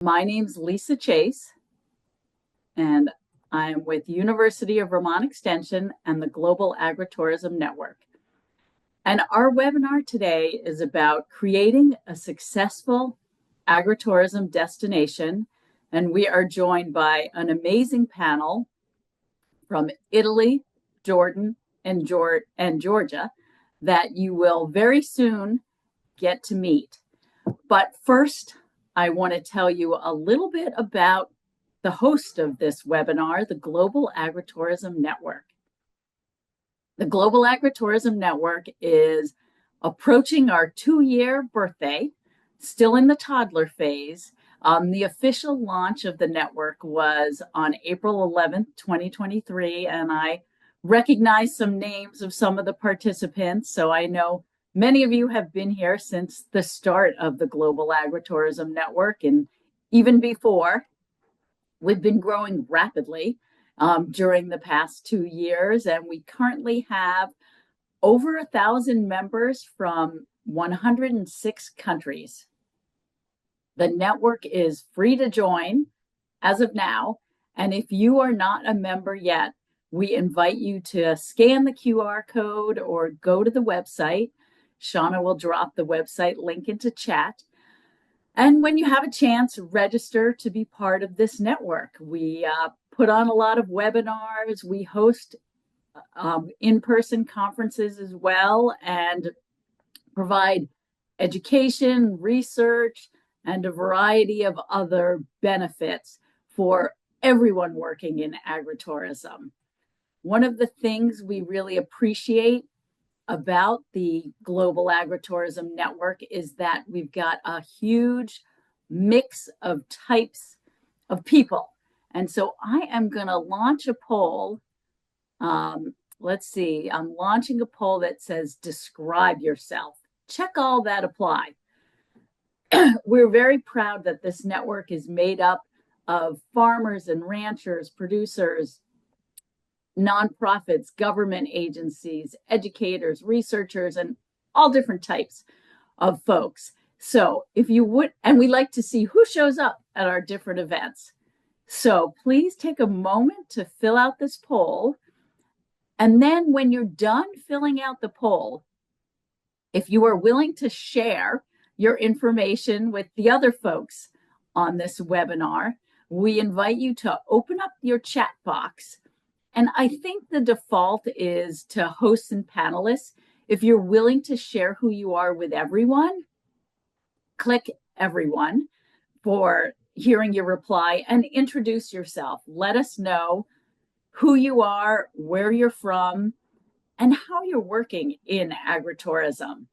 My name's Lisa Chase, and I'm with University of Vermont Extension and the Global Agritourism Network. And our webinar today is about creating a successful agritourism destination. And we are joined by an amazing panel from Italy, Jordan, and Georgia that you will very soon get to meet. But first, I want to tell you a little bit about the host of this webinar, the Global Agritourism Network. The Global Agritourism Network is approaching our 2-year birthday, still in the toddler phase. The official launch of the network was on April 11th, 2023, and I recognize some names of some of the participants, so I know many of you have been here since the start of the Global Agritourism Network, and even before. We've been growing rapidly during the past 2 years, and we currently have over 1,000 members from 106 countries. The network is free to join as of now, and if you are not a member yet, we invite you to scan the QR code or go to the website. Shauna will drop the website link into chat. And when you have a chance, register to be part of this network. We put on a lot of webinars. We host in-person conferences as well and provide education, research, and a variety of other benefits for everyone working in agritourism. One of the things we really appreciate about the Global Agritourism Network is that we've got a huge mix of types of people. And so I am going to launch a poll. Let's see, I'm launching a poll that says, describe yourself. Check all that apply. We're very proud that this network is made up of farmers and ranchers, producers, nonprofits, government agencies, educators, researchers, and all different types of folks. So if you would, and we like to see who shows up at our different events. So please take a moment to fill out this poll. And then when you're done filling out the poll, if you are willing to share your information with the other folks on this webinar, we invite you to open up your chat box. And I think the default is to hosts and panelists. If you're willing to share who you are with everyone, click everyone for hearing your reply and introduce yourself. Let us know who you are, where you're from, and how you're working in agritourism.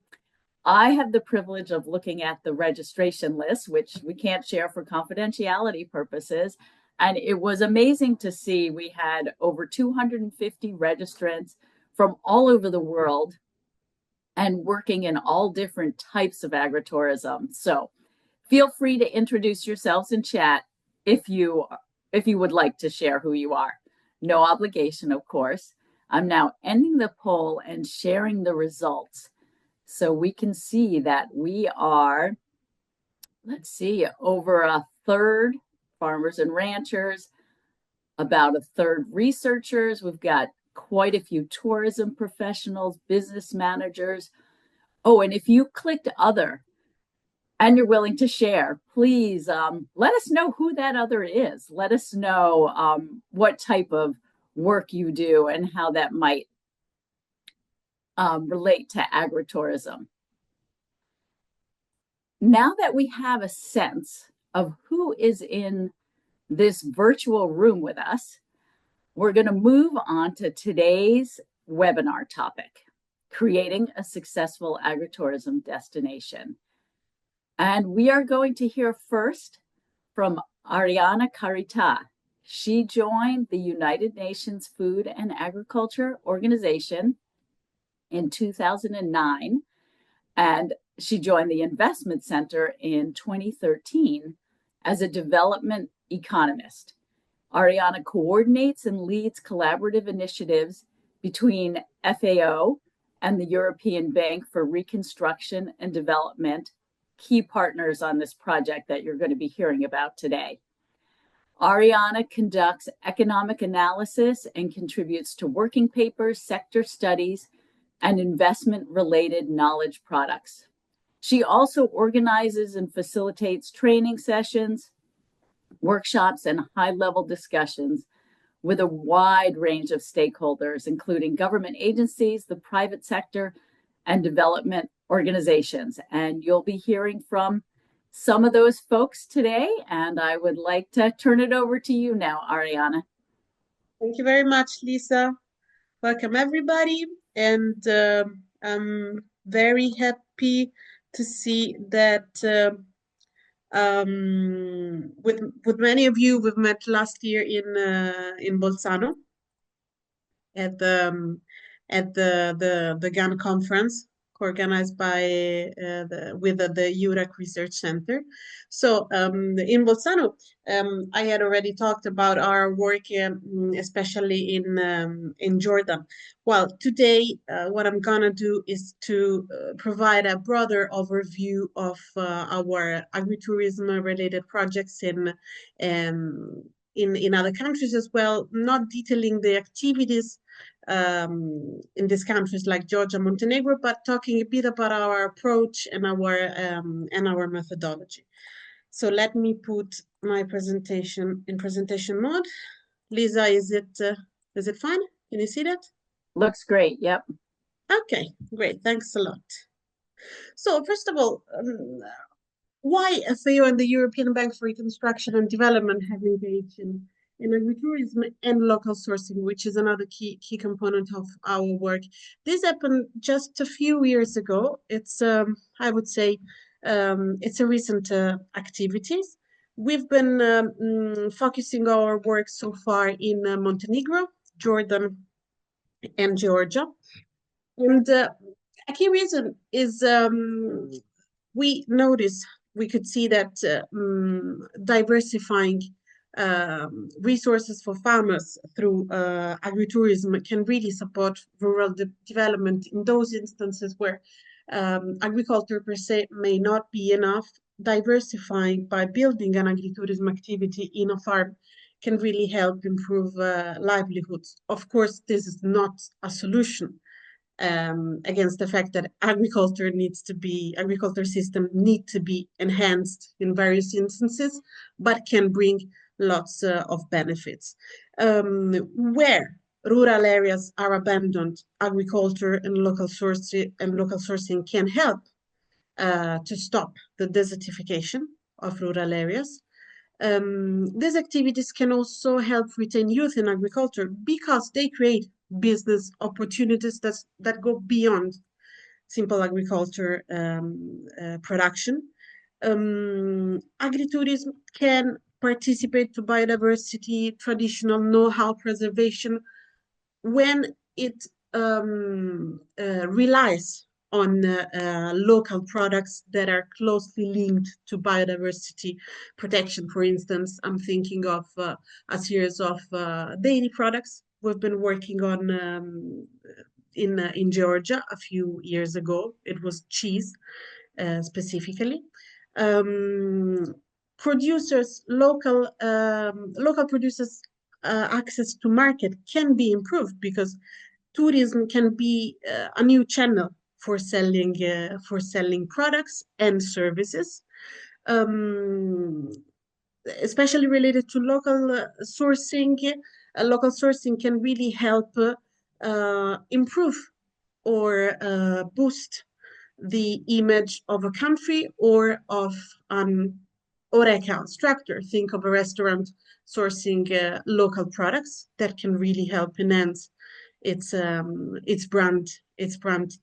I have the privilege of looking at the registration list, which we can't share for confidentiality purposes. And it was amazing to see we had over 250 registrants from all over the world and working in all different types of agritourism. So feel free to introduce yourselves in chat if you would like to share who you are. No obligation, of course. I'm now ending the poll and sharing the results. So we can see that we are, let's see, over a third farmers and ranchers, about a third researchers. We've got quite a few tourism professionals, business managers. Oh, and if you clicked other and you're willing to share, please let us know who that other is. Let us know what type of work you do and how that might relate to agritourism. Now that we have a sense of who is in this virtual room with us, we're going to move on to today's webinar topic, creating a successful agritourism destination. And we are going to hear first from Ariana Carita. She joined the United Nations Food and Agriculture Organization in 2009, and she joined the Investment Center in 2013 as a development economist. Ariana coordinates and leads collaborative initiatives between FAO and the European Bank for Reconstruction and Development key partners on this project that you're going to be hearing about today. Ariana conducts economic analysis and contributes to working papers, sector studies, and investment-related knowledge products. She also organizes and facilitates training sessions, workshops, and high-level discussions with a wide range of stakeholders, including government agencies, the private sector, and development organizations. And you'll be hearing from some of those folks today, and I would like to turn it over to you now, Ariana. Thank you very much, Lisa. Welcome, everybody. And I'm very happy to see that with many of you, we've met last year in Bolzano at the GAN conference organized by with the URAC Research Center. So in Bolzano, I had already talked about our work, especially in Jordan. Well, today, what I'm gonna do is to provide a broader overview of our agritourism-related projects in other countries as well, not detailing the activities in these countries like Georgia, Montenegro, but talking a bit about our approach and our methodology. So let me put my presentation in presentation mode. Lisa, is it fine? Can you see that? Looks great. Yep. Okay, great. Thanks a lot. So first of all, why FAO and the European Bank for Reconstruction and Development have engaged in agritourism and local sourcing, which is another key component of our work. This happened just a few years ago. It's, I would say, it's a recent activities. We've been focusing our work so far in Montenegro, Jordan, and Georgia. And a key reason is we could see that diversifying resources for farmers through agritourism can really support rural development in those instances where agriculture per se may not be enough. Diversifying by building an agritourism activity in a farm can really help improve livelihoods. Of course, this is not a solution against the fact that agriculture system need to be enhanced in various instances, but can bring lots of benefits. Where rural areas are abandoned, agriculture and local sourcing can help to stop the desertification of rural areas. These activities can also help retain youth in agriculture because they create business opportunities that go beyond simple agriculture production. Agritourism can participate to biodiversity, traditional know-how preservation when it relies on local products that are closely linked to biodiversity protection. For instance, I'm thinking of a series of dairy products we've been working on in Georgia a few years ago. It was cheese specifically. Local producers access to market can be improved because tourism can be a new channel for selling products and services, especially related to local sourcing. Local sourcing can really help improve or boost the image of a country or of an HoReCa structure. Think of a restaurant sourcing local products that can really help enhance its brand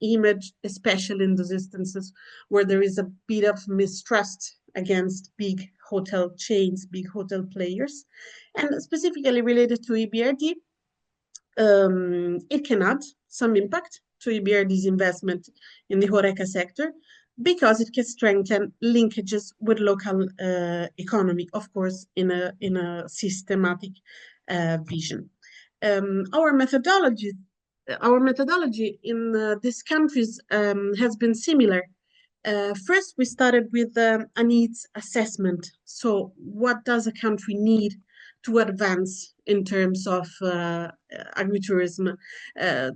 image, especially in those instances where there is a bit of mistrust against big hotel chains, big hotel players. And specifically related to EBRD, it can add some impact to EBRD's investment in the HoReCa sector because it can strengthen linkages with local economy, of course, in a systematic vision. Our methodology in these countries has been similar First, we started with a needs assessment. So what does a country need to advance in terms of agritourism? Uh,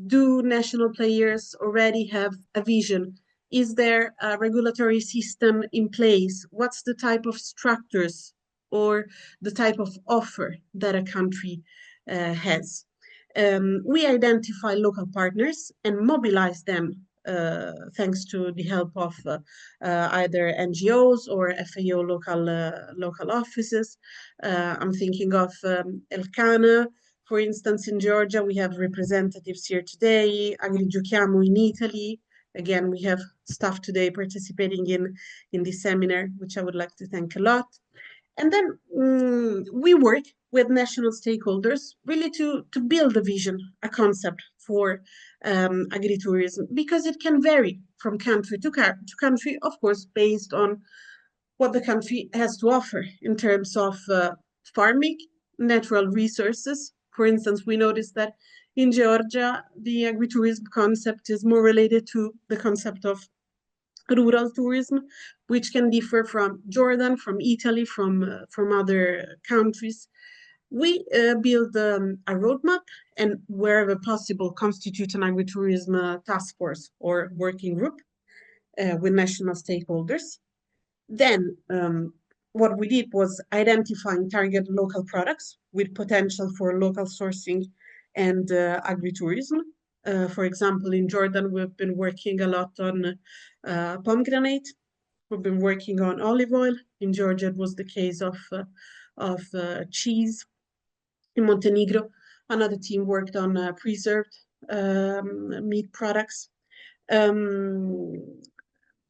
do national players already have a vision? Is there a regulatory system in place? What's the type of structures or the type of offer that a country has? We identify local partners and mobilize them thanks to the help of either NGOs or FAO local offices. I'm thinking of Elcana, for instance, in Georgia, we have representatives here today, Agrigiuchiamo in Italy. Again, we have staff today participating in this seminar, which I would like to thank a lot. And then we work with national stakeholders really to build a vision, a concept for agritourism, because it can vary from country to country, of course, based on what the country has to offer in terms of farming, natural resources. For instance, we noticed that in Georgia, the agritourism concept is more related to the concept of rural tourism, which can differ from Jordan, from Italy, from other countries. We build a roadmap and wherever possible constitute an agritourism task force or working group with national stakeholders. Then what we did was identifying target local products with potential for local sourcing and agritourism. For example, in Jordan, we've been working a lot on pomegranate. We've been working on olive oil. In Georgia, it was the case of cheese. In Montenegro, another team worked on preserved meat products.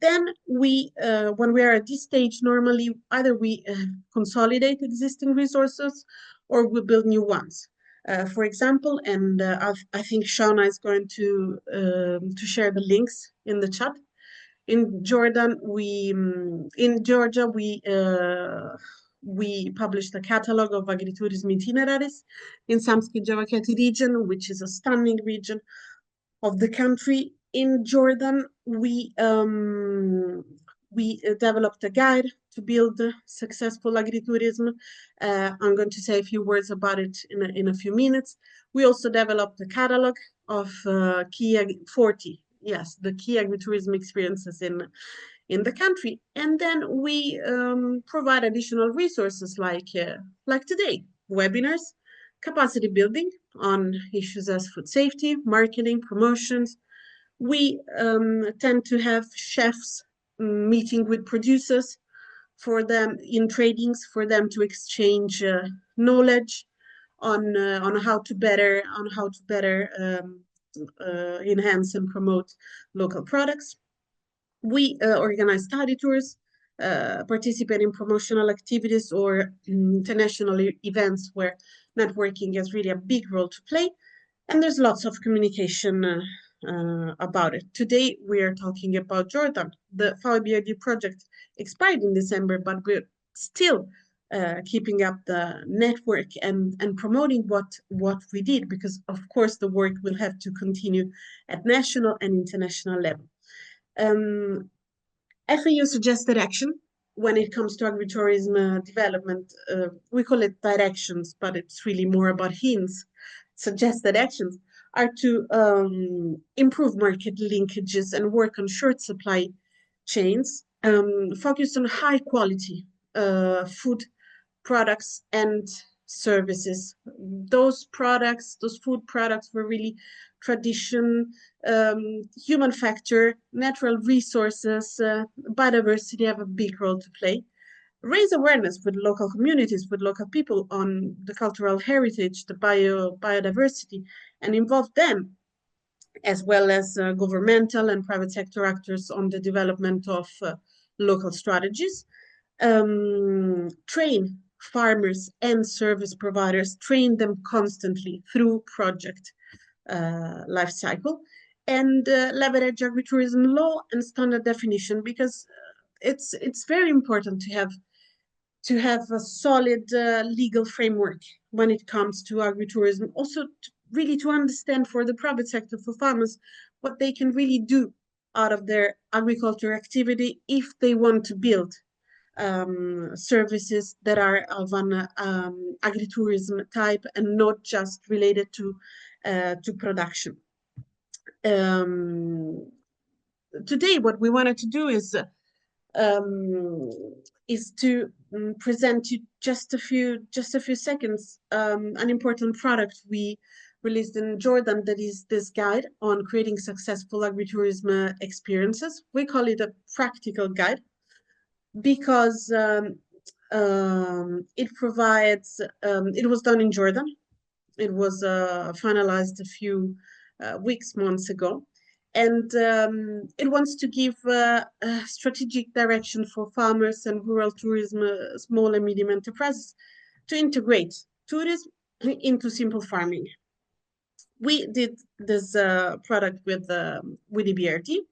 Then we, when we are at this stage, normally either we consolidate existing resources or we build new ones. For example, and I think Shauna is going to share the links in the chat. In Jordan, in Georgia, we published a catalog of agritourism itineraries in Samtskhe Javakati region, which is a stunning region of the country. In Jordan, we developed a guide to build successful agritourism. I'm going to say a few words about it in a few minutes. We also developed a catalog of the key agritourism experiences in the country. And then we provide additional resources like today, webinars, capacity building on issues as food safety, marketing, promotions. We tend to have chefs meeting with producers for them in tradings for them to exchange knowledge on how to better enhance and promote local products. We organize study tours, participate in promotional activities or international events where networking has really a big role to play. And there's lots of communication about it. Today, we are talking about Jordan. The FAO-EBRD project expired in December, but we're still keeping up the network and promoting what we did, because of course the work will have to continue at national and international level. FAO suggested action when it comes to agritourism development. We call it directions, but it's really more about hints. Suggested actions are to improve market linkages and work on short supply chains, focus on high quality food products and services. Those food products were really tradition, human factor, natural resources, biodiversity have a big role to play. Raise awareness with local communities, with local people on the cultural heritage, the biodiversity, and involve them as well as governmental and private sector actors on the development of local strategies. Train farmers and service providers, train them constantly through project life cycle, and leverage agritourism law and standard definition, because it's very important to have a solid legal framework when it comes to agritourism. Also, really to understand for the private sector, for farmers, what they can really do out of their agriculture activity if they want to build services that are of an agritourism type and not just related to production. Today, what we wanted to do is to present you just a few seconds an important product we released in Jordan, that is this guide on creating successful agritourism experiences. We call it a practical guide because it provides, it was done in Jordan. It was finalized a few months ago. And it wants to give a strategic direction for farmers and rural tourism, small and medium enterprises, to integrate tourism into simple farming. We did this product with EBRD.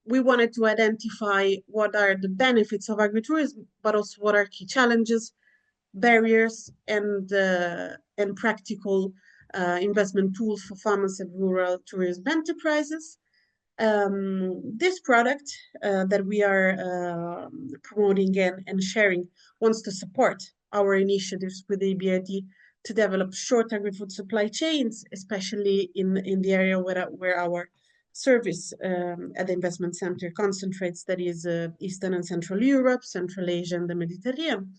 We wanted to identify what are the benefits of agritourism, but also what are key challenges, barriers, and practical investment tools for farmers and rural tourism enterprises. This product that we are promoting and sharing wants to support our initiatives with the EBRD to develop short agri-food supply chains, especially in the area where our service at the investment center concentrates, that is Eastern and Central Europe, Central Asia, and the Mediterranean.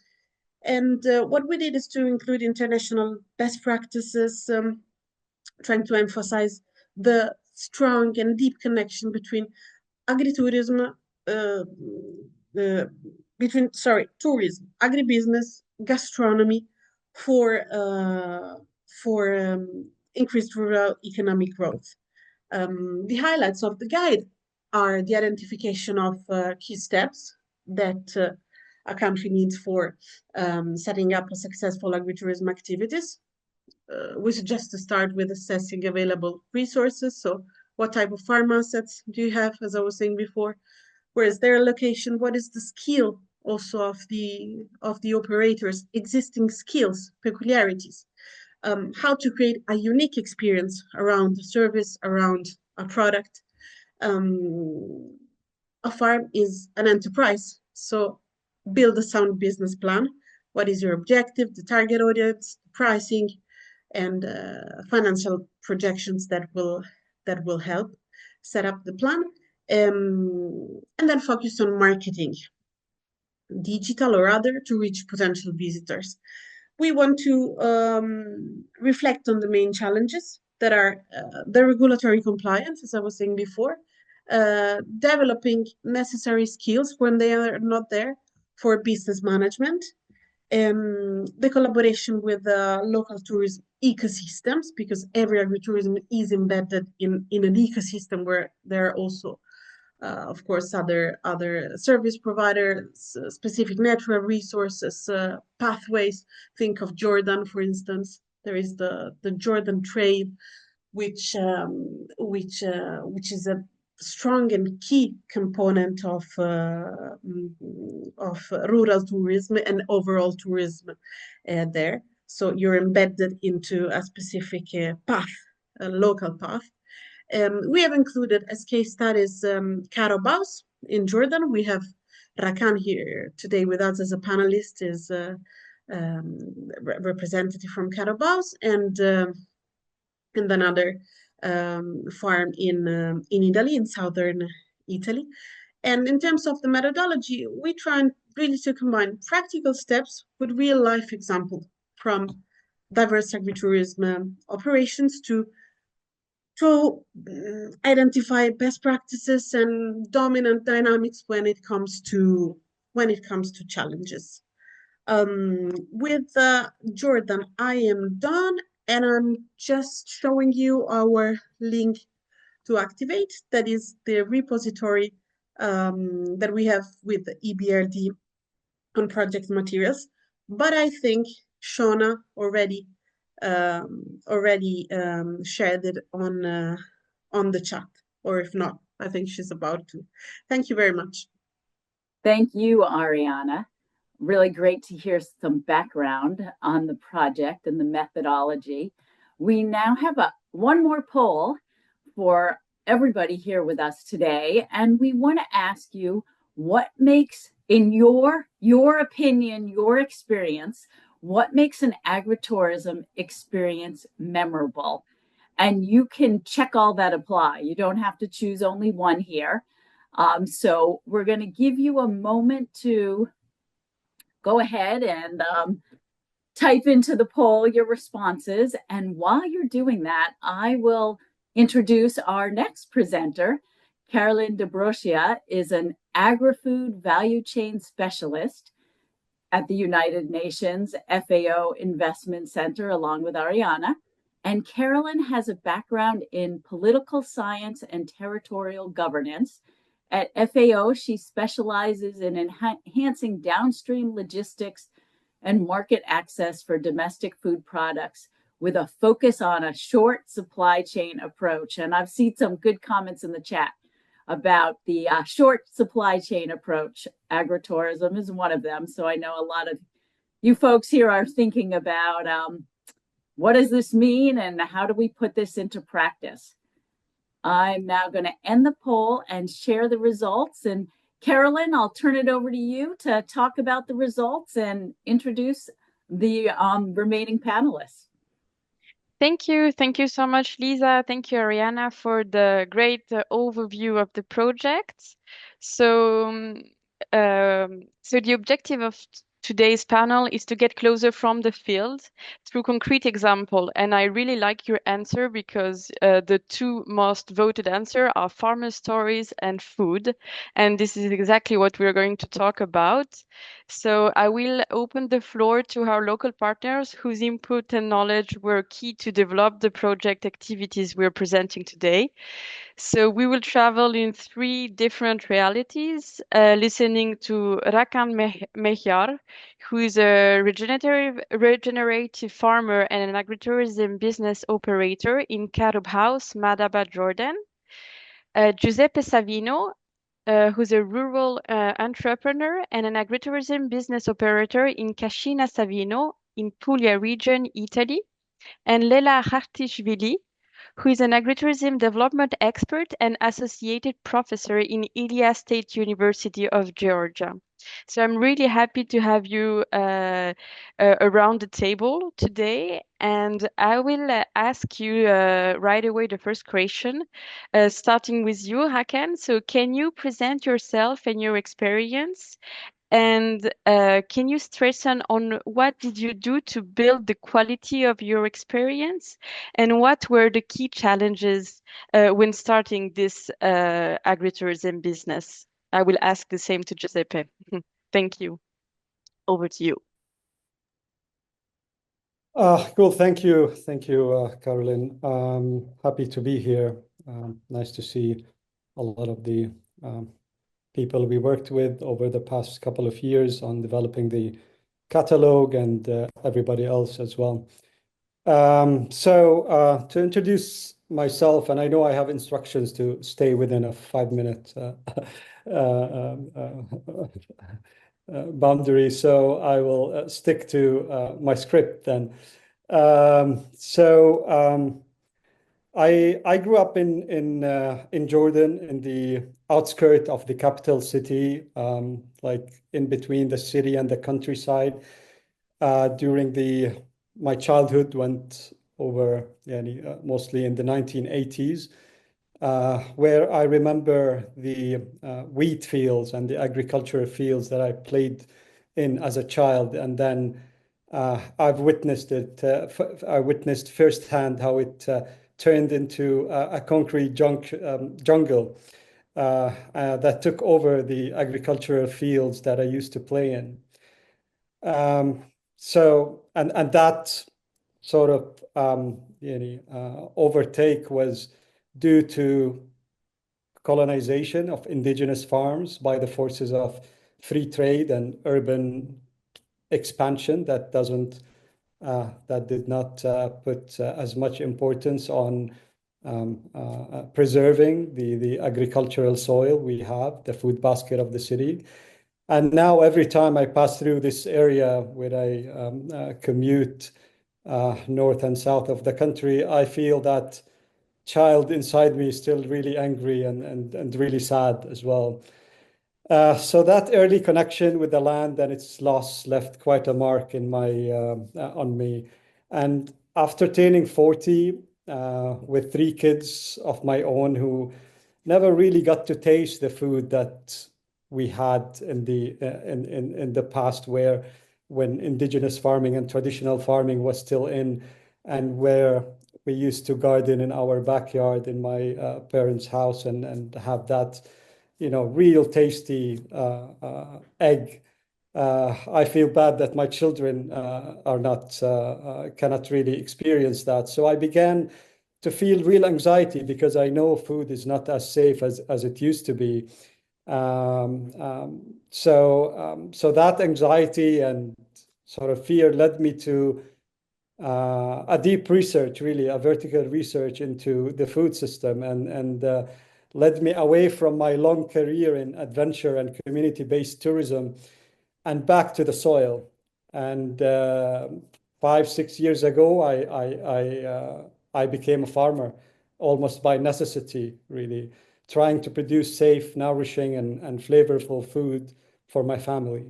And what we did is to include international best practices, trying to emphasize the strong and deep connection between agritourism, tourism, agribusiness, gastronomy for increased rural economic growth. The highlights of the guide are the identification of key steps that a country needs for setting up a successful agritourism activities. We suggest to start with assessing available resources. So what type of farm assets do you have, as I was saying before? Where is their location? What is the skill also of the operators, existing skills, peculiarities? How to create a unique experience around the service, around a product. A farm is an enterprise, so build a sound business plan. What is your objective, the target audience, pricing, and financial projections that will help set up the plan, and then focus on marketing, digital or other, to reach potential visitors. We want to reflect on the main challenges that are the regulatory compliance, as I was saying before, developing necessary skills when they are not there for business management, the collaboration with local tourism ecosystems, because every agritourism is embedded in an ecosystem where there are also, of course, other service providers, specific natural resources, pathways. Think of Jordan, for instance. There is the Jordan trade, which is a strong and key component of rural tourism and overall tourism there. So you're embedded into a specific path, a local path. We have included as case studies Carabaos in Jordan. We have Rakan here today with us as a panelist, is representative from Carabaos, and another farm in Italy, in southern Italy. And in terms of the methodology, we try really to combine practical steps with real life examples from diverse agritourism operations to identify best practices and dominant dynamics when it comes to challenges. With Jordan, I am done, and I'm just showing you our link to activate. That is the repository that we have with the EBRD on project materials. But I think Shona already shared it on the chat, or if not, I think she's about to. Thank you very much. Thank you, Ariana. Really great to hear some background on the project and the methodology. We now have one more poll for everybody here with us today, and we want to ask you what makes, in your opinion, your experience, what makes an agritourism experience memorable? And you can check all that apply. You don't have to choose only one here. So we're going to give you a moment to go ahead and type into the poll your responses. And while you're doing that, I will introduce our next presenter. Carolyn DeBrocia is an agri-food value chain specialist at the United Nations FAO Investment Center, along with Ariana. And Carolyn has a background in political science and territorial governance. At FAO, she specializes in enhancing downstream logistics and market access for domestic food products with a focus on a short supply chain approach. And I've seen some good comments in the chat about the short supply chain approach. Agritourism is one of them. So I know a lot of you folks here are thinking about what does this mean and how do we put this into practice? I'm now going to end the poll and share the results. And Carolyn, I'll turn it over to you to talk about the results and introduce the remaining panelists. Thank you. Thank you so much, Lisa. Thank you, Ariana, for the great overview of the project. So the objective of today's panel is to get closer from the field through concrete example. And I really like your answer because the two most voted answer are farmer stories and food. And this is exactly what we're going to talk about. So I will open the floor to our local partners whose input and knowledge were key to develop the project activities we're presenting today. So we will travel in three different realities, listening to Rakan Mehyar, who is a regenerative farmer and an agritourism business operator in Karub House, Madaba, Jordan. Giuseppe Savino, who's a rural entrepreneur and an agritourism business operator in Cascina Savino in Puglia region, Italy. And Lela Khartishvili, who is an agritourism development expert and associated professor in Ilia State University of Georgia. So I'm really happy to have you around the table today. And I will ask you right away the first question, starting with you, Hakan. So can you present yourself and your experience? And can you stress on what did you do to build the quality of your experience? And what were the key challenges when starting this agritourism business? I will ask the same to Giuseppe. Thank you. Over to you. Cool. Thank you. Thank you, Caroline. Happy to be here. Nice to see a lot of the people we worked with over the past couple of years on developing the catalog and everybody else as well. So to introduce myself, and I know I have instructions to stay within a 5-minute boundary, so I will stick to my script then. I grew up in Jordan, in the outskirts of the capital city, like in between the city and the countryside. During my childhood went over mostly in the 1980s, where I remember the wheat fields and the agricultural fields that I played in as a child, and then I've witnessed it. I witnessed firsthand how it turned into a concrete jungle that took over the agricultural fields that I used to play in. And that sort of overtake was due to colonization of indigenous farms by the forces of free trade and urban expansion that did not put as much importance on preserving the agricultural soil we have, the food basket of the city. And now every time I pass through this area where I commute north and south of the country, I feel that child inside me is still really angry and really sad as well. So that early connection with the land and its loss left quite a mark in on me. And after turning 40, with 3 kids of my own who never really got to taste the food that we had in the past, when indigenous farming and traditional farming was still in, and where we used to garden in our backyard in my parents' house and have that, real tasty egg. I feel bad that my children cannot really experience that. So I began to feel real anxiety because I know food is not as safe as it used to be. So that anxiety and sort of fear led me to a deep research, really, a vertical research into the food system, and led me away from my long career in adventure and community-based tourism and back to the soil. And 5-6 years ago, I became a farmer, almost by necessity, really, trying to produce safe, nourishing, and flavorful food for my family.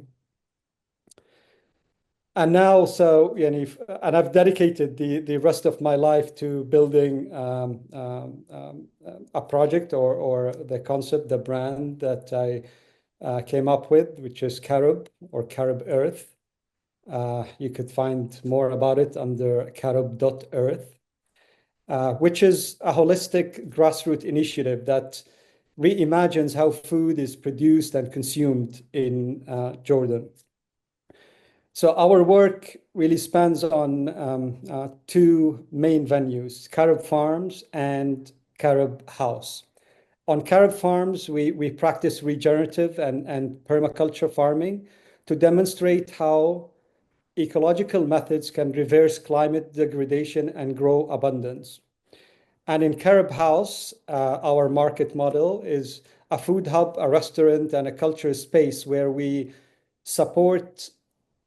And now, and I've dedicated the rest of my life to building a project or the concept, the brand that I came up with, which is Carob, or Carob Earth. You could find more about it under carob.earth, which is a holistic grassroots initiative that reimagines how food is produced and consumed in Jordan. So our work really spans on 2 main venues, Carob Farms and Carob House. On Carob Farms, we practice regenerative and permaculture farming to demonstrate how ecological methods can reverse climate degradation and grow abundance. And in Carob House, our market model is a food hub, a restaurant, and a culture space where we support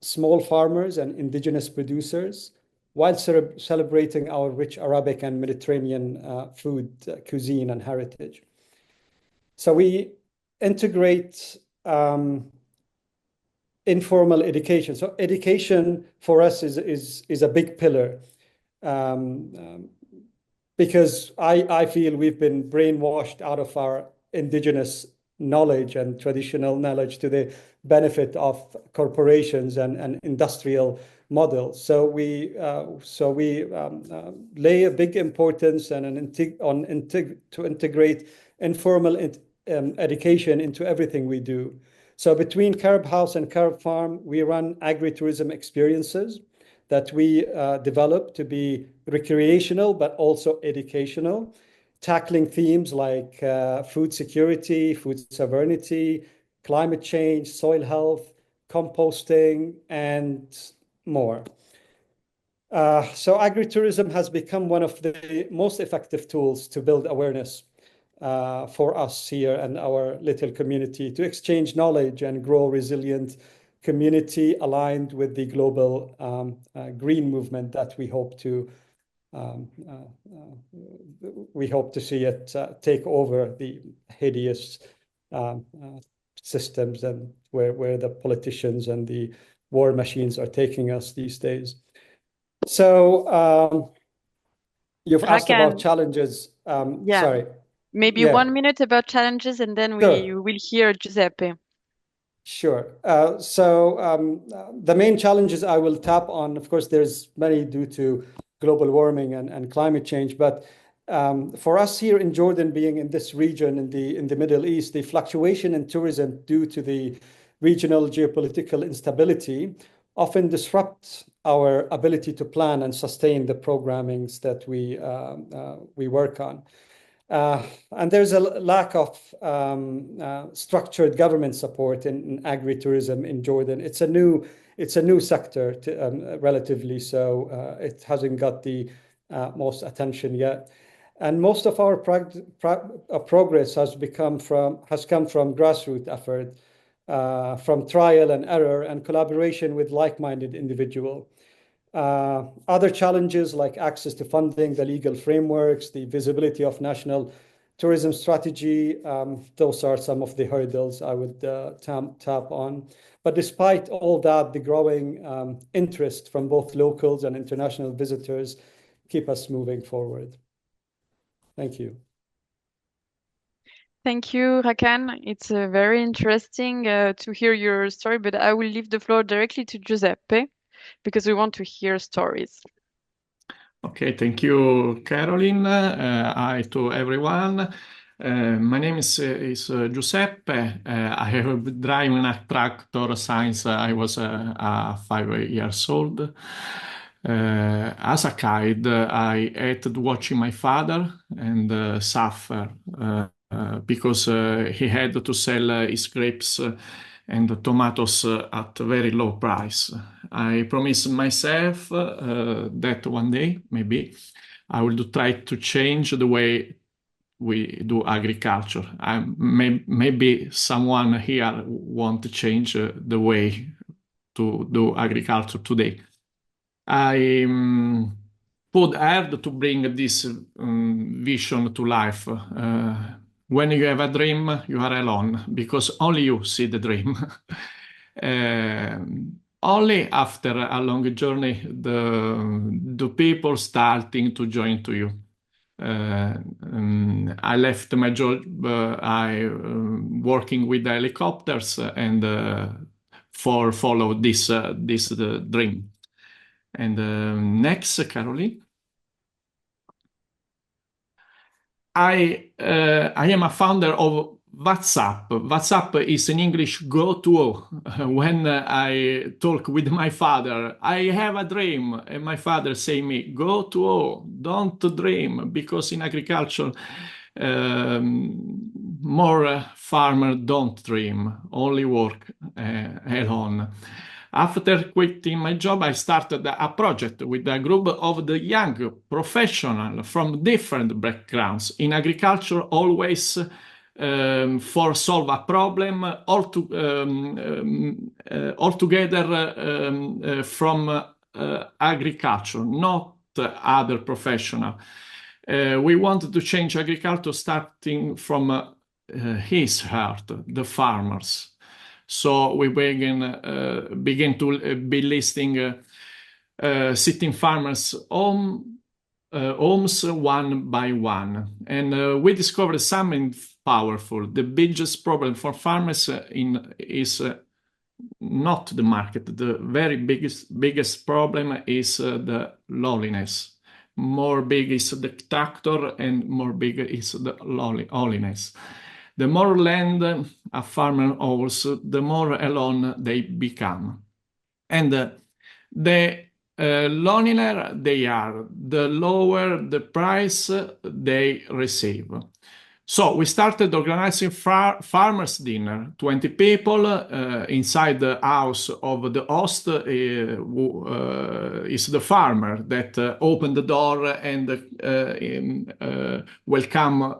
small farmers and indigenous producers while celebrating our rich Arabic and Mediterranean food cuisine and heritage. So we integrate informal education. So education for us is a big pillar, because I feel we've been brainwashed out of our indigenous knowledge and traditional knowledge to the benefit of corporations and industrial models. So we lay a big importance to integrate informal education into everything we do. So between Carob House and Carob Farm, we run agritourism experiences that we develop to be recreational but also educational, tackling themes like food security, food sovereignty, climate change, soil health, composting, and more. So agritourism has become one of the most effective tools to build awareness for us here and our little community, to exchange knowledge and grow resilient community aligned with the global green movement that we hope to see it take over the hideous systems and where the politicians and the war machines are taking us these days. So you've asked about challenges. Sorry. Maybe 1 minute about challenges, and then we will hear Giuseppe. Sure. So the main challenges I will tap on, of course, there's many due to global warming and climate change, but for us here in Jordan, being in this region in the Middle East, the fluctuation in tourism due to the regional geopolitical instability often disrupts our ability to plan and sustain the programmings that we work on. And there's a lack of structured government support in agritourism in Jordan. It's a new sector, relatively, so it hasn't got the most attention yet. And most of our progress has come from grassroots effort, from trial and error and collaboration with like-minded individuals. Other challenges like access to funding, the legal frameworks, the visibility of national tourism strategy, those are some of the hurdles I would tap on. But despite all that, the growing interest from both locals and international visitors keep us moving forward. Thank you. Thank you, Hakan. It's very interesting to hear your story, but I will leave the floor directly to Giuseppe because we want to hear stories. Okay, thank you, Caroline. Hi to everyone. My name is Giuseppe. I have been driving a tractor since I was 5 years old. As a kid, I hated watching my father and suffer because he had to sell his grapes and tomatoes at a very low price. I promised myself that one day, maybe, I will try to change the way we do agriculture. Maybe someone here want to change the way to do agriculture today. I put hard to bring this vision to life. When you have a dream, you are alone because only you see the dream. Only after a long journey, the people starting to join to you. I left my job. I working with helicopters and follow this dream. And next, Caroline. I am a founder of WhatsApp. WhatsApp is in English go-to. When I talk with my father, I have a dream, and my father say me, go-to, don't dream, because in agriculture, more farmers don't dream, only work alone. After quitting my job, I started a project with a group of the young professionals from different backgrounds in agriculture, always for solve a problem, all together from agriculture, not other professional. We wanted to change agriculture starting from his heart, the farmers. So we begin to be listing sitting farmers homes one by one. And we discovered something powerful. The biggest problem for farmers is not the market. The very biggest problem is the loneliness. More big is the tractor and more big is the loneliness. The more land a farmer owns, the more alone they become. And the lonelier they are, the lower the price they receive. So we started organizing farmers' dinner. 20 people inside the house of the host who is the farmer that opened the door and welcome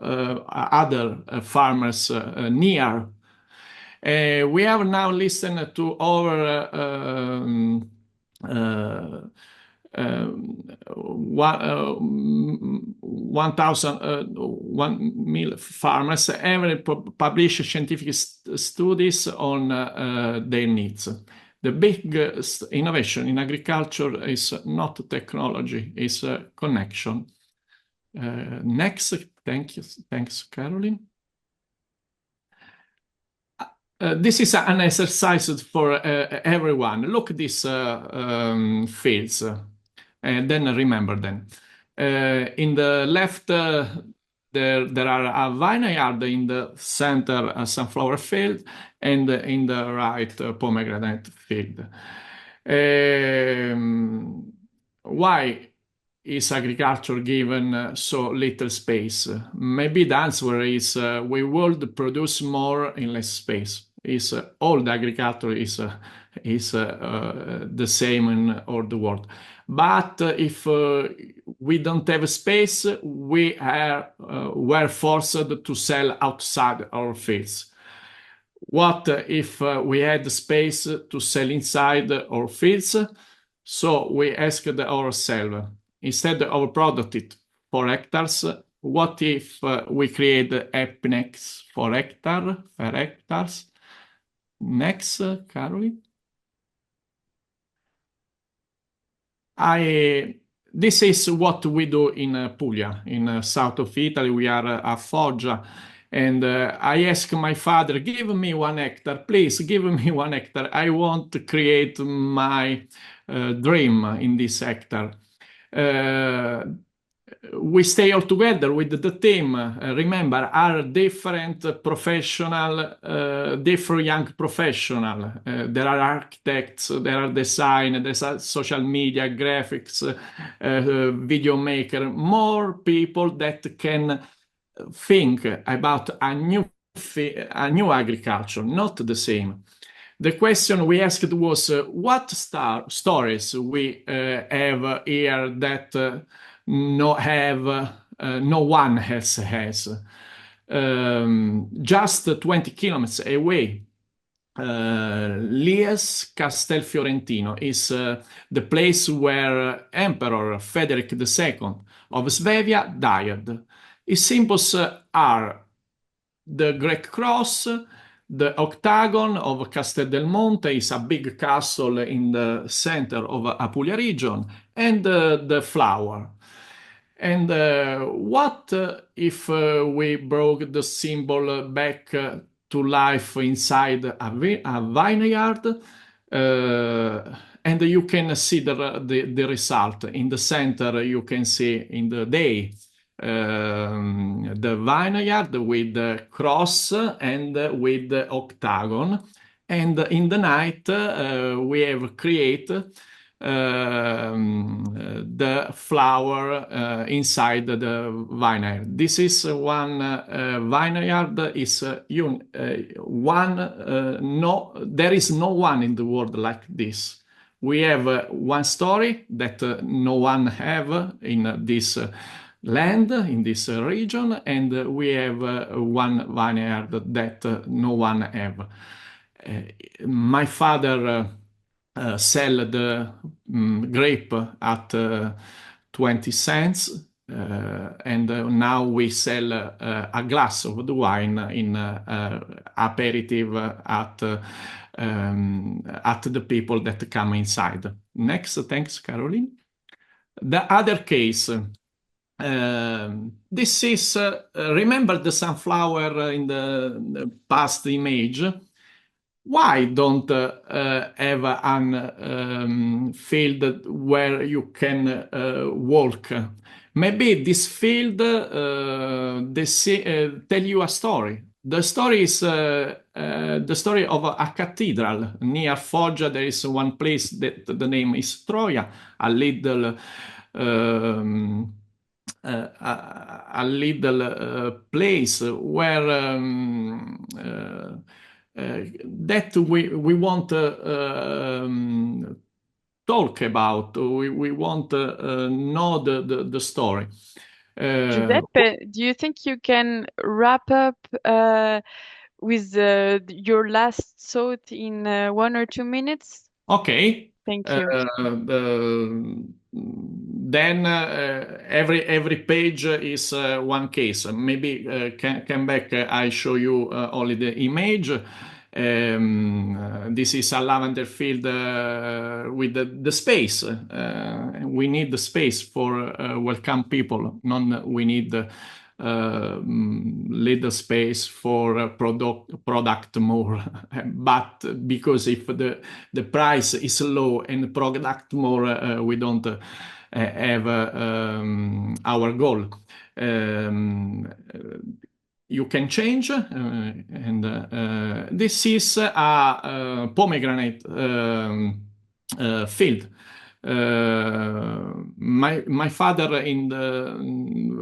other farmers near. We have now listened to over 1,000 farmers every publish scientific studies on their needs. The biggest innovation in agriculture is not technology, it's connection. Next, thanks, Caroline. This is an exercise for everyone. Look at these fields. And then remember them. In the left, there are a vineyard, in the center, a sunflower field, and in the right, pomegranate field. Why is agriculture given so little space? Maybe the answer is we would produce more in less space. All the agriculture is the same in all the world. But if we don't have space, we were forced to sell outside our fields. What if we had space to sell inside our fields? So we asked ourselves, instead of product it for hectares, what if we create happiness for hectares? Next, Caroline. This is what we do in Puglia, in south of Italy. We are a Foggia. And I asked my father, give me 1 hectare, please give me 1 hectare. I want to create my dream in this hectare. We stay all together with the team. Remember, are different professional, different young professional. There are architects, there are design, there's social media, graphics, video maker, more people that can think about a new agriculture, not the same. The question we asked was what stories we have here that no one else has. Just 20 kilometers away, Lies Castelfiorentino is the place where Emperor Frederick II of Swabia died. Its symbols are the Greek cross, the octagon of Castel del Monte is a big castle in the center of Apulia region, and the flower. And what if we brought the symbol back to life inside a vineyard? And you can see the result. In the center, you can see in the day the vineyard with the cross and with the octagon. And in the night, we have created the flower inside the vineyard. This is one vineyard. Is there is no one in the world like this. We have one story that no one have in this land, in this region, and we have one vineyard that no one have. My father sell the grape at 20 cents, and now we sell a glass of the wine in aperitif at the people that come inside. Next, thanks, Caroline. The other case. This is, remember the sunflower in the past image? Why don't have an field where you can walk? Maybe this field tell you a story. The story is the story of a cathedral. Near Foggia, there is one place that the name is Troia, a little place where that we want talk about. We want know the story. Giuseppe, do you think you can wrap up with your last thought in 1 or 2 minutes? Okay. Thank you. Then every page is one case. Maybe come back. I show you only the image. This is a lavender field with the space. We need the space for welcome people. We need little space for product more. But because if the price is low and product more, we don't have our goal. You can change, and this is a pomegranate field. My father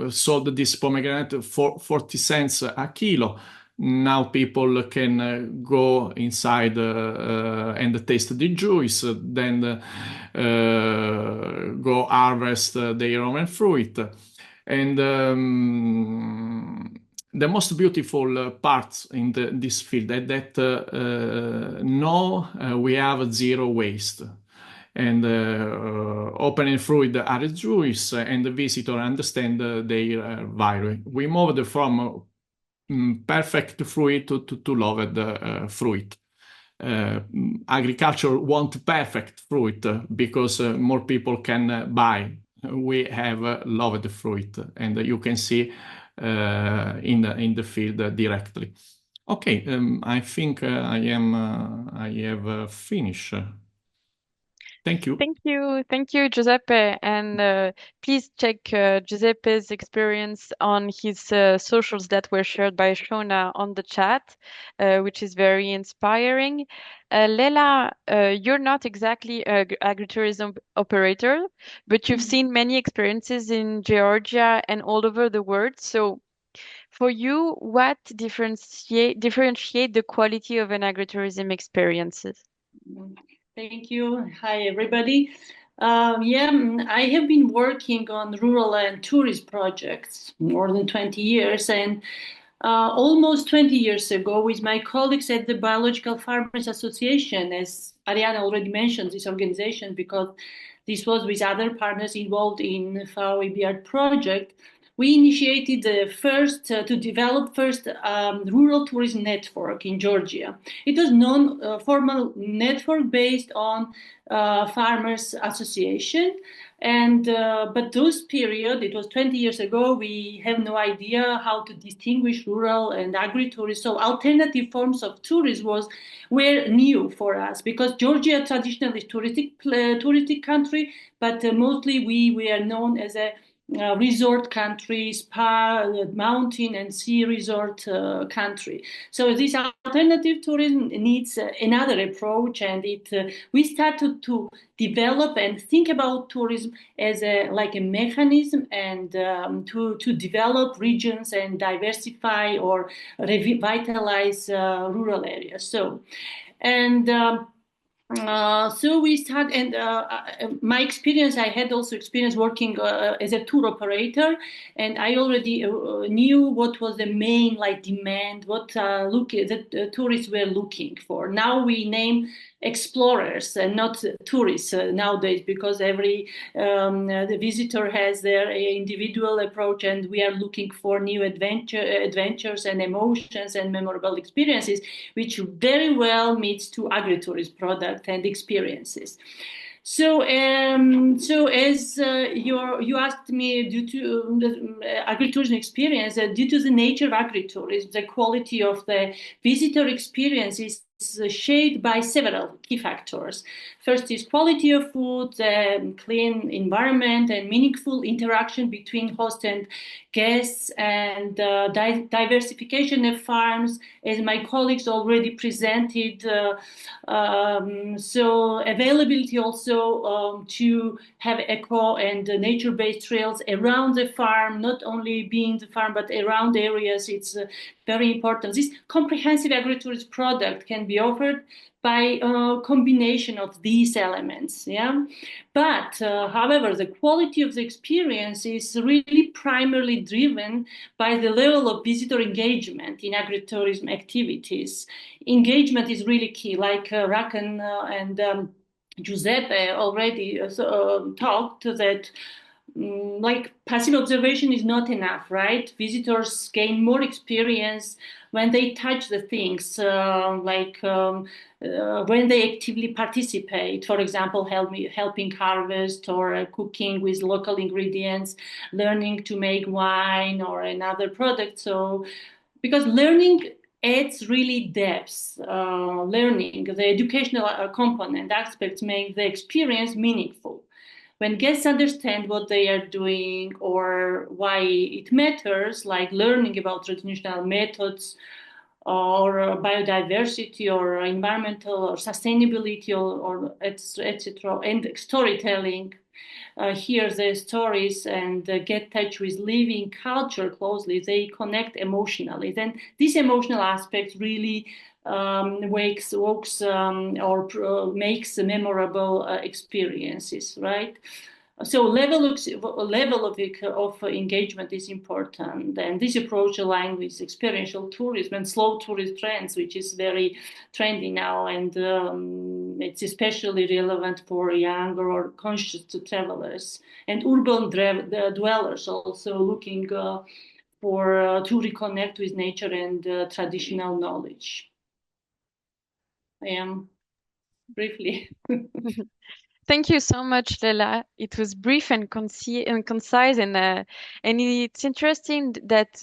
sold this pomegranate for 40 cents a kilo. Now people can go inside and taste the juice, then go harvest their own fruit. And the most beautiful parts in this field is that we have zero waste. and open and fluid are juice, and the visitor understand their value. We moved from perfect fruit to loved fruit. Agriculture want perfect fruit because more people can buy. We have loved fruit, and you can see in the field directly. Okay, I think I have finished. Thank you. Thank you, Giuseppe. And please check Giuseppe's experience on his socials that were shared by Shona on the chat, which is very inspiring. Lela, you're not exactly an agritourism operator, but you've seen many experiences in Georgia and all over the world. So for you, what differentiate the quality of an agritourism experiences? Thank you. Hi, everybody. I have been working on rural and tourist projects more than 20 years, and almost 20 years ago, with my colleagues at the Biological Farmers Association, as Ariana already mentioned, this organization, because this was with other partners involved in FAO-EBRD project, we initiated the first to develop rural tourism network in Georgia. It was non-formal network based on farmers association. And but those period, it was 20 years ago, we have no idea how to distinguish rural and agritourism. So alternative forms of tourism were new for us, because Georgia traditionally is touristic country, but mostly we are known as a resort country, spa, mountain and sea resort country. So this alternative tourism needs another approach, and we started to develop and think about tourism as a mechanism, and to develop regions and diversify or revitalize rural areas. So we start, and my experience, I had also experience working as a tour operator, and I already knew what was the main demand, what the tourists were looking for. Now we name explorers and not tourists nowadays, because every the visitor has their individual approach, and we are looking for new adventures and emotions and memorable experiences, which very well meets to agritourism product and experiences. So, as you asked me, due to the agritourism experience, due to the nature of agritourism, the quality of the visitor experience is shaped by several key factors. First is quality of food, clean environment, and meaningful interaction between host and guests, and diversification of farms, as my colleagues already presented. So availability also to have eco and nature-based trails around the farm, not only being the farm, but around areas. It's very important. This comprehensive agritourism product can be offered by a combination of these elements. But however, the quality of the experience is really primarily driven by the level of visitor engagement in agritourism activities. Engagement is really key, like Rakan and Giuseppe already talked that. Passive observation is not enough, right? Visitors gain more experience when they touch the things, when they actively participate, for example, helping harvest, or cooking with local ingredients, learning to make wine or another product. So, because learning adds really depth, learning, the educational component aspects make the experience meaningful. When guests understand what they are doing or why it matters, like learning about traditional methods or biodiversity or environmental or sustainability or etc., and storytelling, hear the stories and get touch with living culture closely, they connect emotionally. Then this emotional aspect really makes memorable experiences, right? So level of engagement is important, and this approach aligns with experiential tourism and slow tourist trends, which is very trendy now, and it's especially relevant for younger or conscious travelers and urban dwellers, also looking to reconnect with nature and traditional knowledge. I am briefly. Thank you so much, Lela. It was brief and concise, and it's interesting that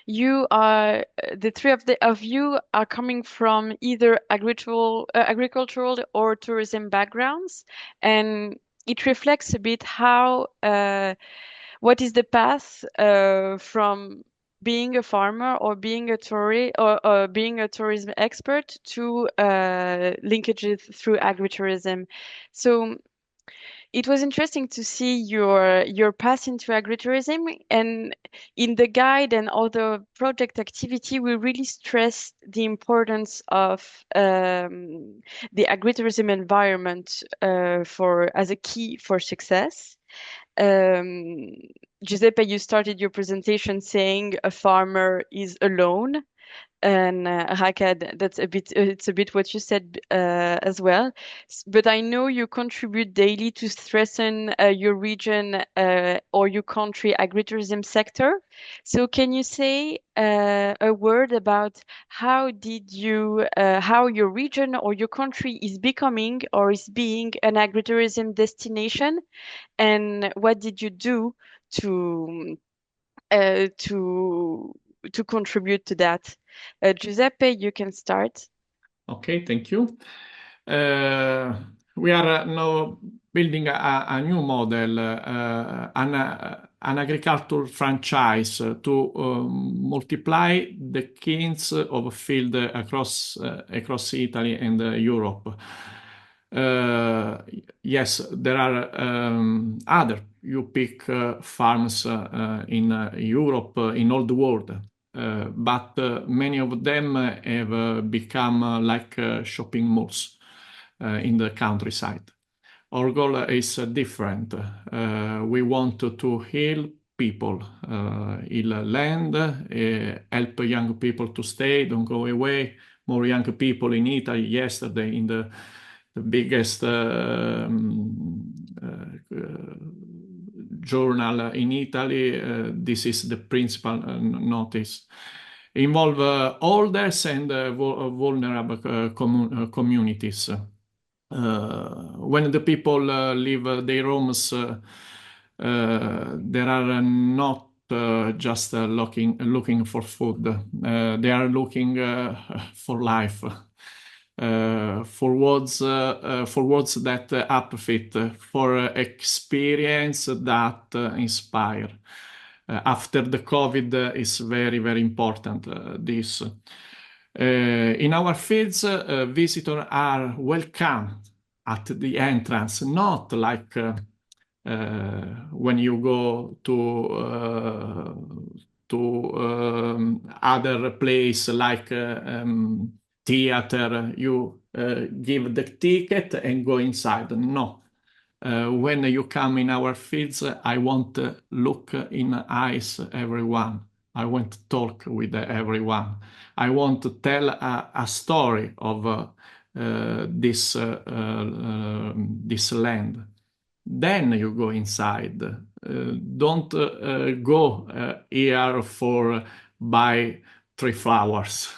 you are the three of you are coming from either agricultural or tourism backgrounds, and it reflects a bit how what is the path from being a farmer or being a tourist or being a tourism expert to linkages through agritourism. So it was interesting to see your path into agritourism, and in the guide and other project activity, we really stressed the importance of the agritourism environment as a key for success. Giuseppe, you started your presentation saying a farmer is alone. And Raka, it's a bit what you said as well. But I know you contribute daily to strengthen your region or your country agritourism sector. So can you say a word about how your region or your country is becoming or is being an agritourism destination, and what did you do to contribute to that? Giuseppe, you can start. Okay, thank you. We are now building a new model, an agriculture franchise to multiply the kinds of field across Italy and Europe. Yes, there are other you-pick farms in Europe, in all the world. But many of them have become like shopping malls in the countryside. Our goal is different. We want to heal people, heal land, help young people to stay, don't go away. More young people in Italy yesterday in the biggest journal in Italy. This is the principal notice. Involve elders and vulnerable communities. When the people leave their homes, they are not just looking for food. They are looking for life. For words that upfit, for experience that inspire. After the COVID is very, very important, this. In our fields, visitors are welcome at the entrance, not like when you go to other place like theater, you give the ticket and go inside. No. When you come in our fields, I want to look in eyes everyone. I want to talk with everyone. I want to tell a story of this land. Then you go inside. Don't go here for buy 3 flowers.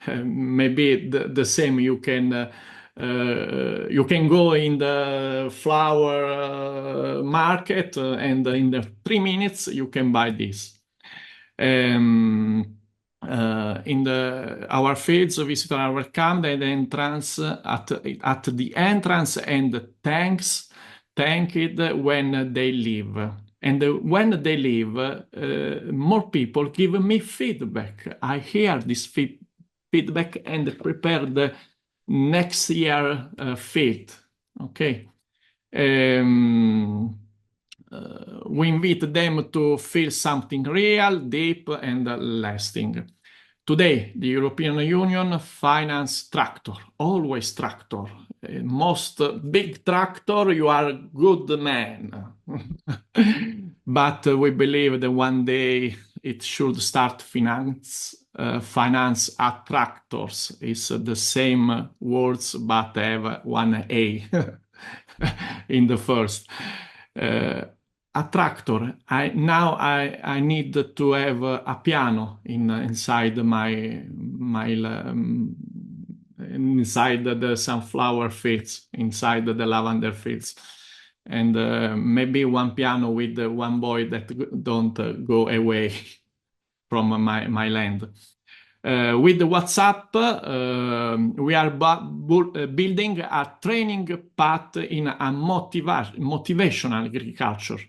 Maybe the same you can go in the flower market and in the 3 minutes you can buy this. In our fields, visitors are welcome at the entrance at the entrance and thank it when they leave. And when they leave, more people give me feedback. I hear this feedback and prepare the next year field. Okay. We invite them to feel something real, deep, and lasting. Today, the European Union finance tractor, always tractor. Most big tractor, you are a good man. But we believe that one day it should start finance at tractors. It's the same words, but have one A in the first. A tractor. I need to have a piano inside inside the sunflower fields, inside the lavender fields, and maybe one piano with one boy that don't go away from my land. With the WhatsApp, we are building a training path in a motivational agriculture.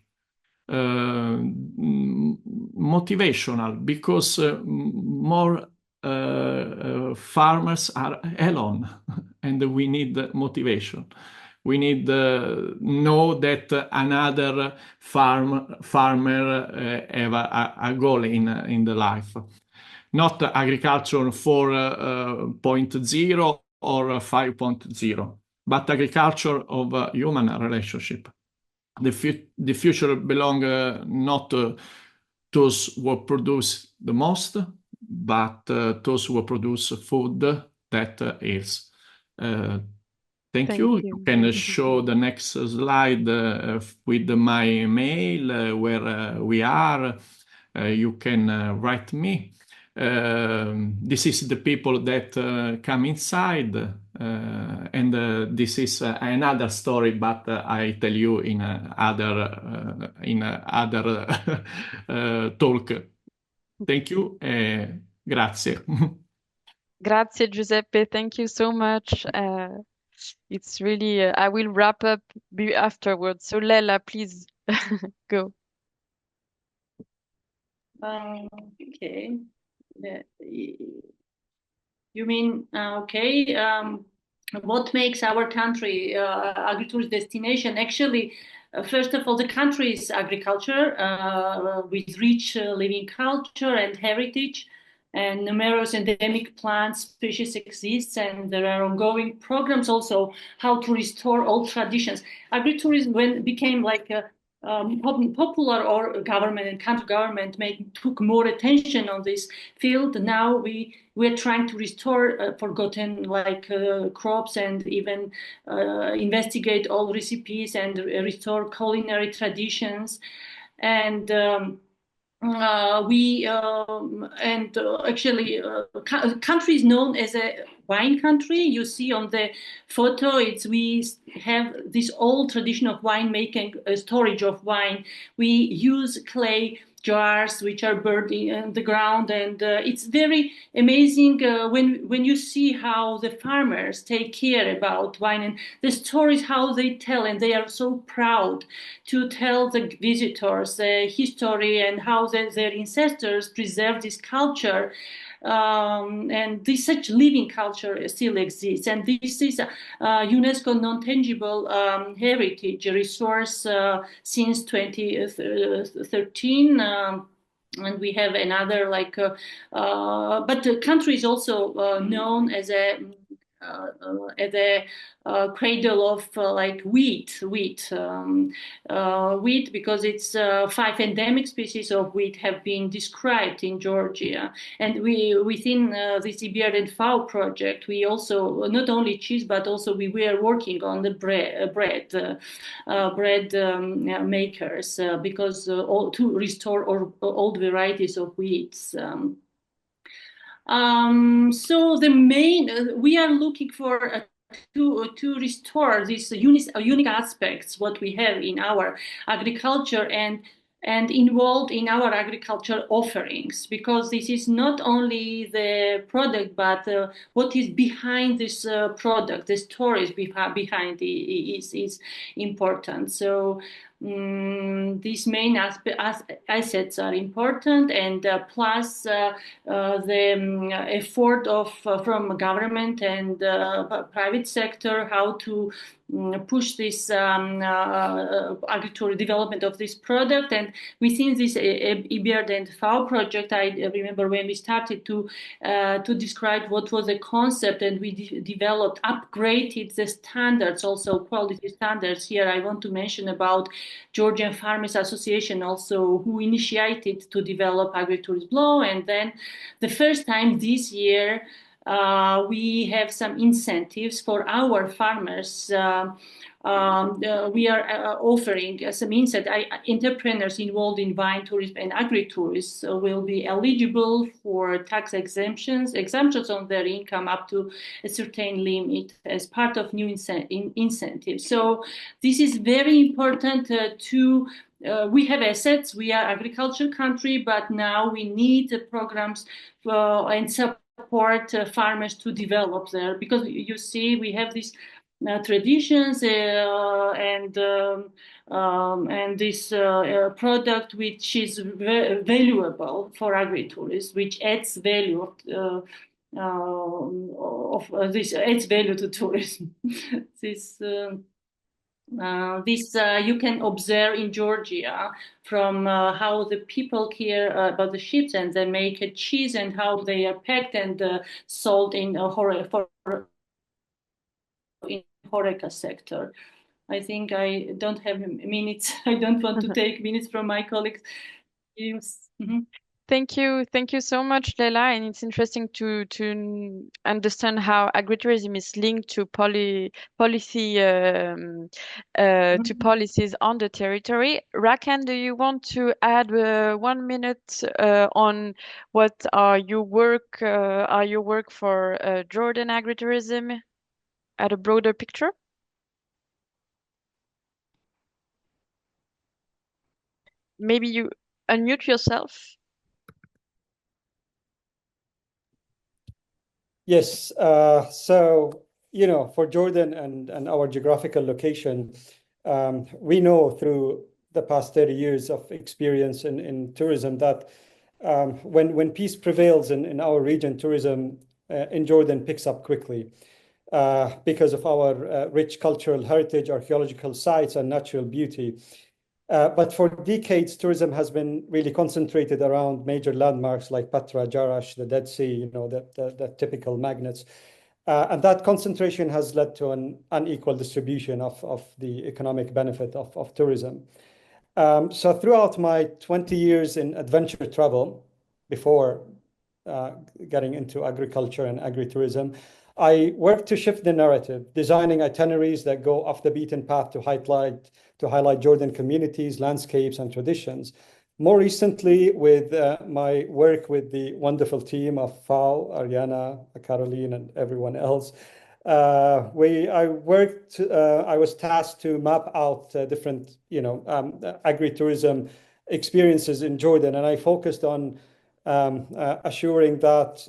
Motivational because more farmers are alone and we need motivation. We need to know that another farmer have a goal in the life. Not agriculture 4.0 or 5.0, but agriculture of human relationship. The future belongs not to those who produce the most, but those who produce food that is. Thank you. You can show the next slide with my mail where we are. You can write me. This is the people that come inside, and this is another story, but I tell you in other talk. Thank you. Grazie. Grazie, Giuseppe. Thank you so much. It's really, I will wrap up afterwards. So Lela, please go. Okay. You mean, okay, what makes our country agritourism destination? Actually, first of all, the country is agriculture with rich living culture and heritage, and numerous endemic plant species exist, and there are ongoing programs also how to restore old traditions. Agritourism became like a popular, or government and country government took more attention on this field. Now we're trying to restore forgotten crops, and even investigate all recipes and restore culinary traditions. And country is known as a wine country. You see on the photo, we have this old tradition of wine making, storage of wine. We use clay jars which are buried in the ground, and it's very amazing when you see how the farmers take care about wine, and the stories how they tell, and they are so proud to tell the visitors the history and how their ancestors preserved this culture. And this such living culture still exists, and this is a UNESCO non-tangible heritage resource since 2013. And we have another but the country is also known as a cradle of wheat, because it's 5 endemic species of wheat have been described in Georgia. And we within this EBRD and FAO project, we also not only cheese, but also we were working on the bread makers, because to restore old varieties of wheats. So the main we are looking for to restore these unique aspects what we have in our agriculture, and involved in our agricultural offerings, because this is not only the product, but what is behind this product, the stories behind it is important. So these main assets are important, and plus the effort of from government and private sector how to push this agricultural development of this product. And within this EBRD and FAO project, I remember when we started to describe what was the concept, and we developed, upgraded the standards, also quality standards. Here I want to mention about Georgian Farmers Association also, who initiated to develop agritourism law. And then the first time this year, we have some incentives for our farmers. We are offering some incentive. Entrepreneurs involved in wine tourism and agritourism will be eligible for tax exemptions on their income up to a certain limit as part of new incentives. So this is very important to. We have assets. We are agriculture country, but now we need programs and support farmers to develop there, because you see we have these traditions and this product which is valuable for agritourism, which adds value this adds value to tourism. This you can observe in Georgia from how the people care about the sheep, and they make a cheese, and how they are packed and sold in HoReCa sector. I think I don't have minutes. I don't want to take minutes from my colleagues. Thank you so much, Leila. And it's interesting to understand how agritourism is linked to policies on the territory. Rakan, do you want to add 1 minute on what are your work for Jordan agritourism at a broader picture? Maybe you unmute yourself. Yes. So, for Jordan and our geographical location, we know through the past 30 years of experience in tourism that when peace prevails in our region, tourism in Jordan picks up quickly because of our rich cultural heritage, archaeological sites, and natural beauty. But for decades, tourism has been really concentrated around major landmarks like Petra, Jarash, the Dead Sea, the typical magnets. And that concentration has led to an unequal distribution of the economic benefit of tourism. So throughout my 20 years in adventure travel, before getting into agriculture and agritourism, I worked to shift the narrative, designing itineraries that go off the beaten path to highlight Jordan communities, landscapes, and traditions. More recently, with my work with the wonderful team of FAO, Ariana, Caroline, and everyone else, I was tasked to map out different, agritourism experiences in Jordan, and I focused on assuring that,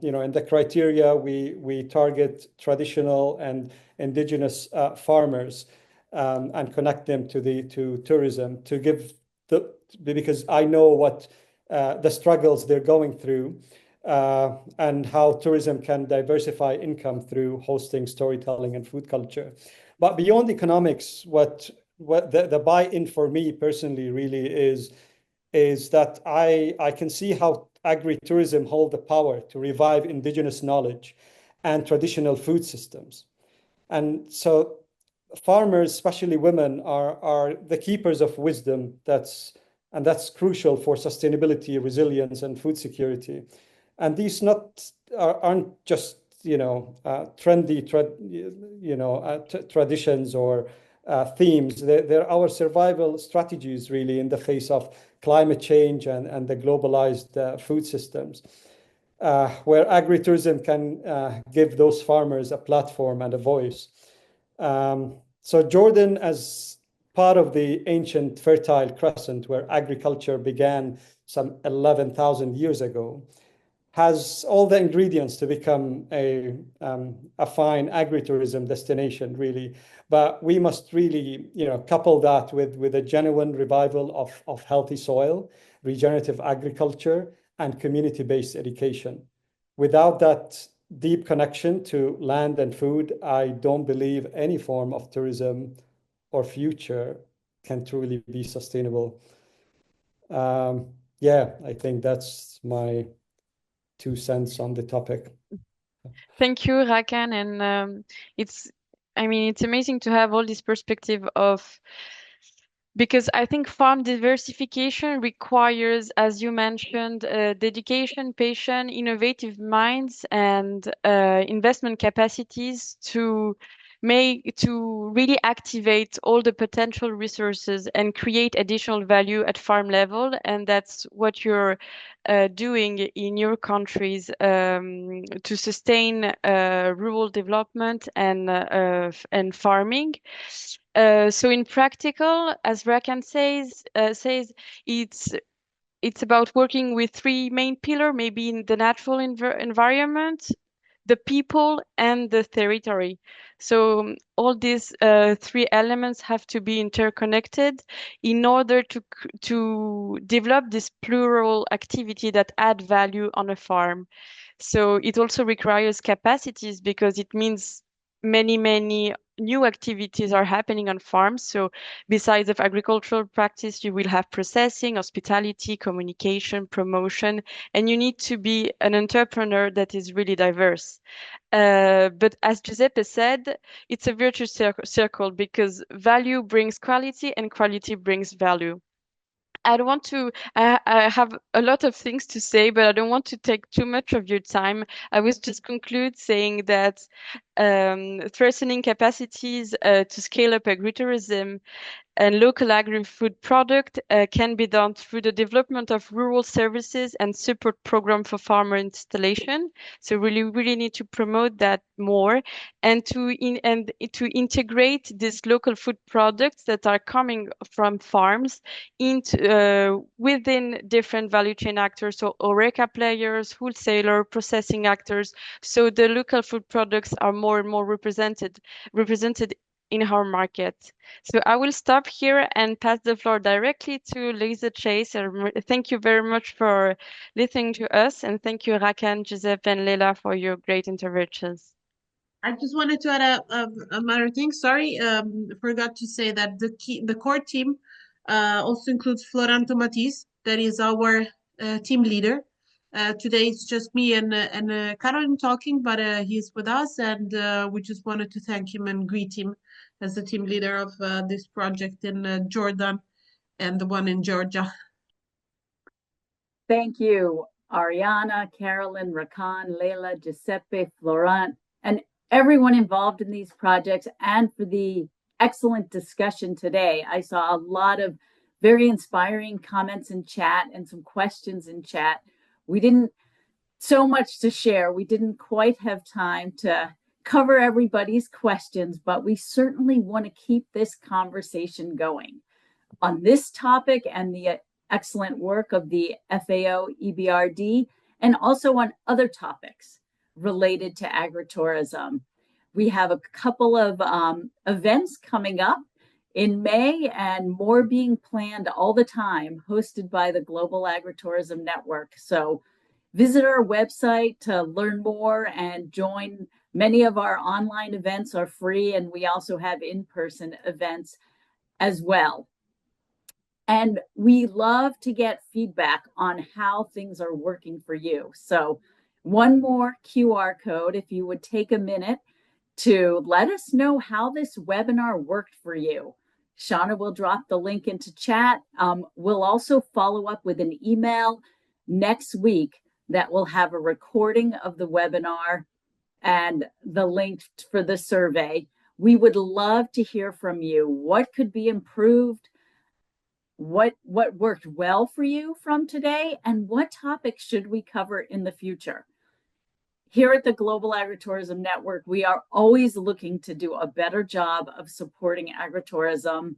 in the criteria, we target traditional and indigenous farmers and connect them to tourism because I know what the struggles they're going through and how tourism can diversify income through hosting, storytelling, and food culture. But beyond economics, what the buy-in for me personally really is that I can see how agritourism hold the power to revive indigenous knowledge and traditional food systems. And so farmers, especially women, are the keepers of wisdom that's crucial for sustainability, resilience, and food security. And these aren't just trendy traditions or themes. They're our survival strategies, really, in the face of climate change and the globalized food systems, where agritourism can give those farmers a platform and a voice. So Jordan, as part of the ancient Fertile Crescent, where agriculture began some 11,000 years ago, has all the ingredients to become a fine agritourism destination, really. But we must really, couple that with a genuine revival of healthy soil, regenerative agriculture, and community-based education. Without that deep connection to land and food, I don't believe any form of tourism or future can truly be sustainable. Yeah, I think that's my 2 cents on the topic. Thank you, Rakan. And it's amazing to have all this perspective of, because I think farm diversification requires, as you mentioned, dedication, patience, innovative minds, and investment capacities to really activate all the potential resources and create additional value at farm level. And that's what you're doing in your countries to sustain rural development and farming. So in practical, as Rakan says, it's about working with 3 main pillars, maybe in the natural environment, the people, and the territory. So all these 3 elements have to be interconnected in order to develop this plural activity that add value on a farm. So it also requires capacities, because it means many new activities are happening on farms. So besides of agricultural practice, you will have processing, hospitality, communication, promotion, and you need to be an entrepreneur that is really diverse. But as Giuseppe said, it's a virtuous circle, because value brings quality and quality brings value. I don't want to, I have a lot of things to say, but I don't want to take too much of your time. I will just conclude saying that strengthening capacities to scale up agritourism and local agri-food product can be done through the development of rural services and support program for farmer installation. So really need to promote that more, and to integrate these local food products that are coming from farms into within different value chain actors, so HoReCa players, wholesaler, processing actors. So the local food products are more and more represented in our market. So I will stop here and pass the floor directly to Lisa Chase. Thank you very much for listening to us, and thank you, Rakan, Giuseppe, and Leila, for your great interventions. I just wanted to add another thing. Sorry, forgot to say that the core team also includes Florent Tomatis, that is our team leader. Today it's just me and Caroline talking, but he's with us, and we just wanted to thank him and greet him as the team leader of this project in Jordan and the one in Georgia. Thank you, Ariana, Carolyn, Rakan, Leila, Giuseppe, Florent, and everyone involved in these projects, and for the excellent discussion today. I saw a lot of very inspiring comments in chat and some questions in chat. We didn't so much to share. We didn't quite have time to cover everybody's questions, but we certainly want to keep this conversation going on this topic and the excellent work of the FAO-EBRD, and also on other topics related to agritourism. We have a couple of events coming up in May, and more being planned all the time, hosted by the Global Agritourism Network. So visit our website to learn more and join. Many of our online events are free, and we also have in-person events as well. And we love to get feedback on how things are working for you. So one more QR code, if you would take a minute to let us know how this webinar worked for you. Shauna will drop the link into chat. We'll also follow up with an email next week that will have a recording of the webinar and the link for the survey. We would love to hear from you. What could be improved? What worked well for you from today? And what topics should we cover in the future? Here at the Global Agritourism Network, we are always looking to do a better job of supporting agritourism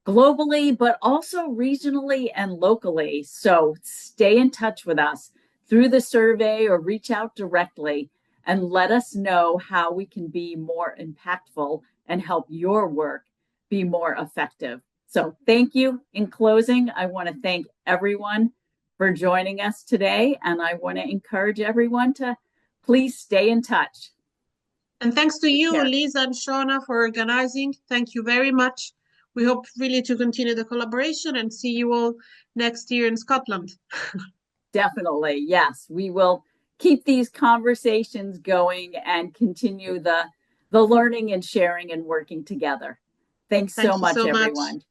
globally, but also regionally and locally. So stay in touch with us. through the survey or reach out directly and let us know how we can be more impactful and help your work be more effective. So thank you. In closing, I want to thank everyone for joining us today, and I want to encourage everyone to please stay in touch. And thanks to you, care. Lisa and Shauna, for organizing. Thank you very much. We hope really to continue the collaboration and see you all next year in Scotland. Definitely, yes. We will keep these conversations going and continue the learning and sharing and working together. Thanks Thank so you much, so much. everyone.